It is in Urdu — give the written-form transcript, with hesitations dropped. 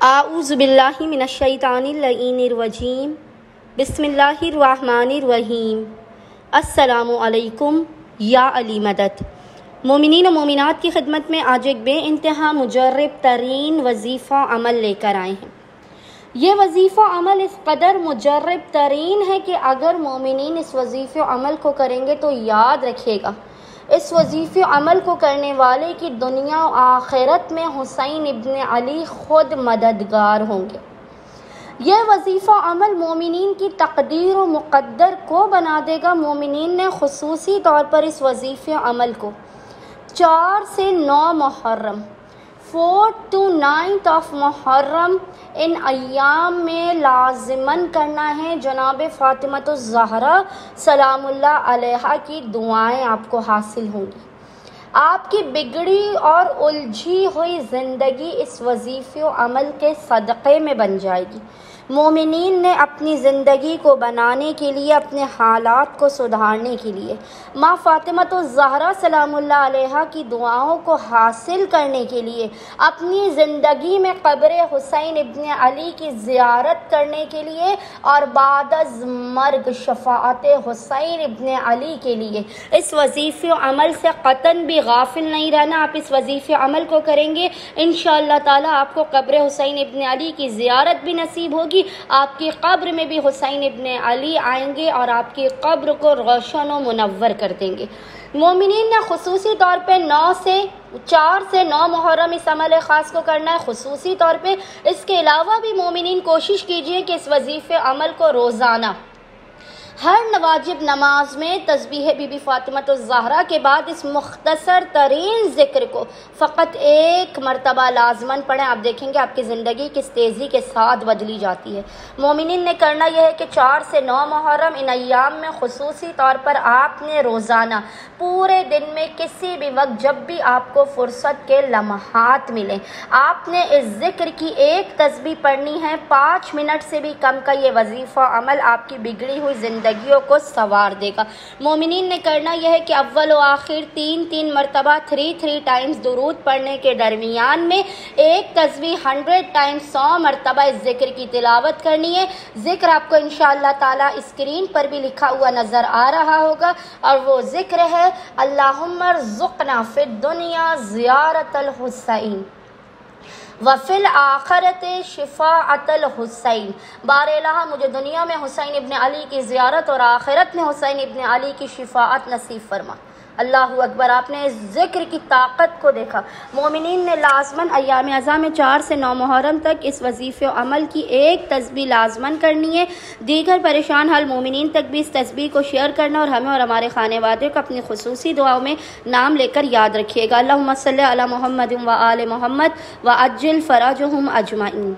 اعوذ باللہ من الشیطان اللعین الرجیم بسم اللہ الرحمن الرحیم السلام علیکم یا علی مدد۔ مومنین و مومنات کی خدمت میں آج ایک بے انتہا مجرب ترین وظیفہ عمل لے کر آئے ہیں۔ یہ وظیفہ عمل اس قدر مجرب ترین ہے کہ اگر مومنین اس وظیفہ عمل کو کریں گے تو یاد رکھیے گا، اس وظیفہ عمل کو کرنے والے کی دنیا و آخرت میں حسین ابن علی خود مددگار ہوں گے۔ یہ وظیفہ عمل مومنین کی تقدیر و مقدر کو بنا دے گا۔ مومنین نے خصوصی طور پر اس وظیفہ عمل کو 4 سے 9 محرم 4 to 9 of محرم ان ایام میں لازماً کرنا ہے۔ جناب فاطمۃ الزہرا سلام اللہ علیہا کی دعائیں آپ کو حاصل ہوں گی۔ آپ کی بگڑی اور الجھی ہوئی زندگی اس وظیفہ عمل کے صدقے میں بن جائے گی۔ مومنین نے اپنی زندگی کو بنانے کے لیے، اپنے حالات کو سدھارنے کے لیے، ماں فاطمۃ الزہرا سلام اللہ علیہا کی دعاؤں کو حاصل کرنے کے لیے، اپنی زندگی میں قبر حسین ابن علی کی زیارت کرنے کے لیے اور بعد از مرگ شفاعت حسین ابن علی کے لیے اس وظیفہ عمل سے قطعاً بھی غافل نہیں رہنا۔ آپ اس وظیفہ عمل کو کریں گے انشاءاللہ تعالیٰ آپ کو قبر حسین ابن علی کی زیارت بھی نصیب ہوگی، آپ کی قبر میں بھی حسین ابن علی آئیں گے اور آپ کی قبر کو روشن و منور کر دیں گے۔ مومنین نے خصوصی طور پہ 4 سے 9 محرم اس عمل خاص کو کرنا ہے خصوصی طور پہ۔ اس کے علاوہ بھی مومنین کوشش کیجئے کہ اس وظیفہ عمل کو روزانہ ہر نواجب نماز میں تسبیح بی بی فاطمۃ الزہرا کے بعد اس مختصر ترین ذکر کو فقط 1 مرتبہ لازماً پڑھیں۔ آپ دیکھیں گے آپ کی زندگی کس تیزی کے ساتھ بدلی جاتی ہے۔ مومنین نے کرنا یہ ہے کہ 4 سے 9 محرم ان ایام میں خصوصی طور پر آپ نے روزانہ پورے دن میں کسی بھی وقت جب بھی آپ کو فرصت کے لمحات ملیں، آپ نے اس ذکر کی 1 تسبیح پڑھنی ہے۔ 5 منٹ سے بھی کم کا یہ وظیفہ عمل آپ کی بگڑی ہوئی زندگیوں کو سنوار دے گا۔ مومنین نے کرنا یہ ہے کہ اول و آخر 3 مرتبہ 3 ٹائمز درود پڑھنے کے درمیان میں 1 تسبیح 100 ٹائمز 100 مرتبہ اس ذکر کی تلاوت کرنی ہے۔ ذکر آپ کو انشاءاللہ تعالی اسکرین پر بھی لکھا ہوا نظر آ رہا ہوگا اور وہ ذکر ہے اللہم ارزقنا فی الدنیا زیارت الحسین وفی الآخرت شفاعت الحسین۔ بار الہ مجھے دنیا میں حسین ابن علی کی زیارت اور آخرت میں حسین ابن علی کی شفاعت نصیب فرما۔ اللہ اکبر۔ آپ نے اس ذکر کی طاقت کو دیکھا۔ مومنین نے لازماً ایام اعظم میں 4 سے 9 محرم تک اس وظیفہ عمل کی 1 تسبیح لازماً کرنی ہے۔ دیگر پریشان حال مومنین تک بھی اس تسبیح کو شیئر کرنا اور ہمیں اور ہمارے خانے وادے کو اپنی خصوصی دعاؤں میں نام لے کر یاد رکھیے گا۔ اللہم صلی علی محمد و آل محمد وعجل فرجہم اجمعین۔